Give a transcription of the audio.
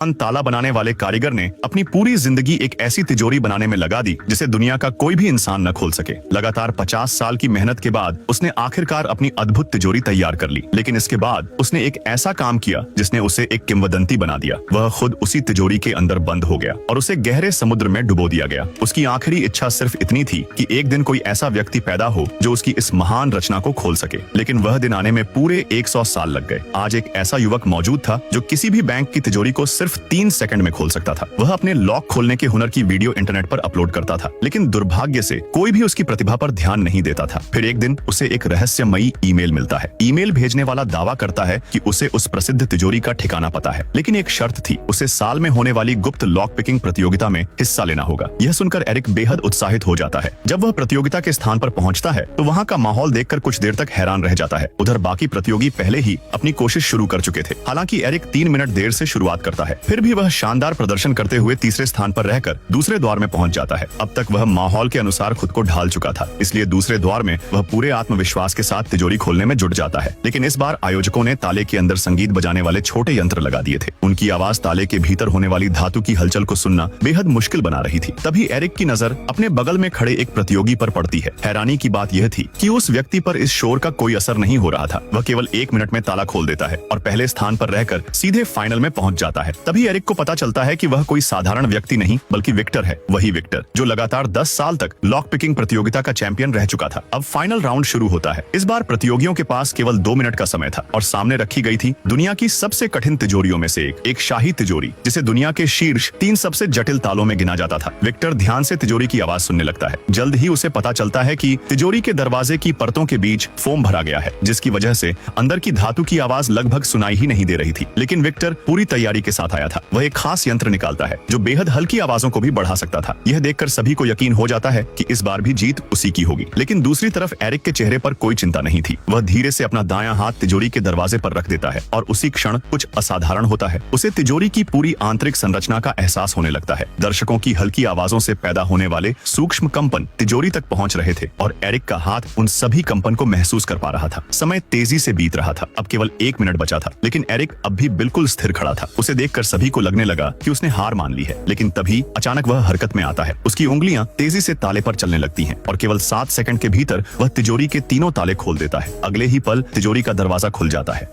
ताला बनाने वाले कारीगर ने अपनी पूरी जिंदगी एक ऐसी तिजोरी बनाने में लगा दी जिसे दुनिया का कोई भी इंसान न खोल सके। लगातार 50 साल की मेहनत के बाद उसने आखिरकार अपनी अद्भुत तिजोरी तैयार कर ली। लेकिन इसके बाद उसने एक ऐसा काम किया जिसने उसे एक किंवदंती बना दिया। वह खुद उसी तिजोरी के अंदर बंद हो गया और उसे गहरे समुद्र में डुबो दिया गया। उसकी आखिरी इच्छा सिर्फ इतनी थी कि एक दिन कोई ऐसा व्यक्ति पैदा हो जो उसकी इस महान रचना को खोल सके। लेकिन वह दिन आने में पूरे 100 साल लग गए। आज एक ऐसा युवक मौजूद था जो किसी भी बैंक की तिजोरी को सिर्फ 3 सेकंड में खोल सकता था। वह अपने लॉक खोलने के हुनर की वीडियो इंटरनेट पर अपलोड करता था, लेकिन दुर्भाग्य से कोई भी उसकी प्रतिभा पर ध्यान नहीं देता था। फिर एक दिन उसे एक रहस्यमयी ईमेल मिलता है। ईमेल भेजने वाला दावा करता है कि उसे उस प्रसिद्ध तिजोरी का ठिकाना पता है, लेकिन एक शर्त थी, उसे साल में होने वाली गुप्त लॉक पिकिंग प्रतियोगिता में हिस्सा लेना होगा। यह सुनकर एरिक बेहद उत्साहित हो जाता है। जब वह प्रतियोगिता के स्थान पर पहुंचता है तो वहां का माहौल देखकर कुछ देर तक हैरान रह जाता है। उधर बाकी प्रतियोगी पहले ही अपनी कोशिश शुरू कर चुके थे। हालांकि एरिक 3 मिनट देर से शुरुआत करता है, फिर भी वह शानदार प्रदर्शन करते हुए तीसरे स्थान पर रहकर दूसरे द्वार में पहुंच जाता है। अब तक वह माहौल के अनुसार खुद को ढाल चुका था, इसलिए दूसरे द्वार में वह पूरे आत्मविश्वास के साथ तिजोरी खोलने में जुट जाता है। लेकिन इस बार आयोजकों ने ताले के अंदर संगीत बजाने वाले छोटे यंत्र लगा दिए थे। उनकी आवाज ताले के भीतर होने वाली धातु की हलचल को सुनना बेहद मुश्किल बना रही थी। तभी एरिक की नजर अपने बगल में खड़े एक प्रतियोगी पर पड़ती है। हैरानी की बात यह थी कि उस व्यक्ति पर इस शोर का कोई असर नहीं हो रहा था। वह केवल 1 मिनट में ताला खोल देता है और पहले स्थान पर रहकर सीधे फाइनल में पहुंच जाता है। तभी एरिक को पता चलता है कि वह कोई साधारण व्यक्ति नहीं बल्कि विक्टर है, वही विक्टर जो लगातार 10 साल तक लॉक पिकिंग प्रतियोगिता का चैंपियन रह चुका था। अब फाइनल राउंड शुरू होता है। इस बार प्रतियोगियों के पास केवल 2 मिनट का समय था और सामने रखी गई थी दुनिया की सबसे कठिन तिजोरियों में से एक शाही तिजोरी, जिसे दुनिया के शीर्ष 3 सबसे जटिल तालों में गिना जाता था। विक्टर ध्यान से तिजोरी की आवाज सुनने लगता है। जल्द ही उसे पता चलता है कि तिजोरी के दरवाजे की परतों के बीच फोम भरा गया है, जिसकी वजह से अंदर की धातु की आवाज लगभग सुनाई ही नहीं दे रही थी। लेकिन विक्टर पूरी तैयारी के साथ आया था। वह एक खास यंत्र निकालता है जो बेहद हल्की आवाजों को भी बढ़ा सकता था। यह देखकर सभी को यकीन हो जाता है कि इस बार भी जीत उसी की होगी। लेकिन दूसरी तरफ एरिक के चेहरे पर कोई चिंता नहीं थी। वह धीरे से अपना दायां हाथ तिजोरी के दरवाजे पर रख देता है और उसी क्षण कुछ असाधारण होता है। उसे तिजोरी की पूरी आंतरिक संरचना का एहसास होने लगता है। दर्शकों की हल्की आवाजों से पैदा होने वाले सूक्ष्म कंपन तिजोरी तक पहुंच रहे थे और एरिक का हाथ उन सभी कंपन को महसूस कर पा रहा था। समय तेजी से बीत रहा था। अब केवल 1 मिनट बचा था, लेकिन एरिक अब भी बिल्कुल स्थिर खड़ा था। उसे देखकर सभी को लगने लगा कि उसने हार मान ली है। लेकिन तभी अचानक वह हरकत में आता है। उसकी उंगलियां तेजी से ताले पर चलने लगती हैं और केवल 7 सेकंड के भीतर वह तिजोरी के तीनों ताले खोल देता है। अगले ही पल तिजोरी का दरवाजा खुल जाता है।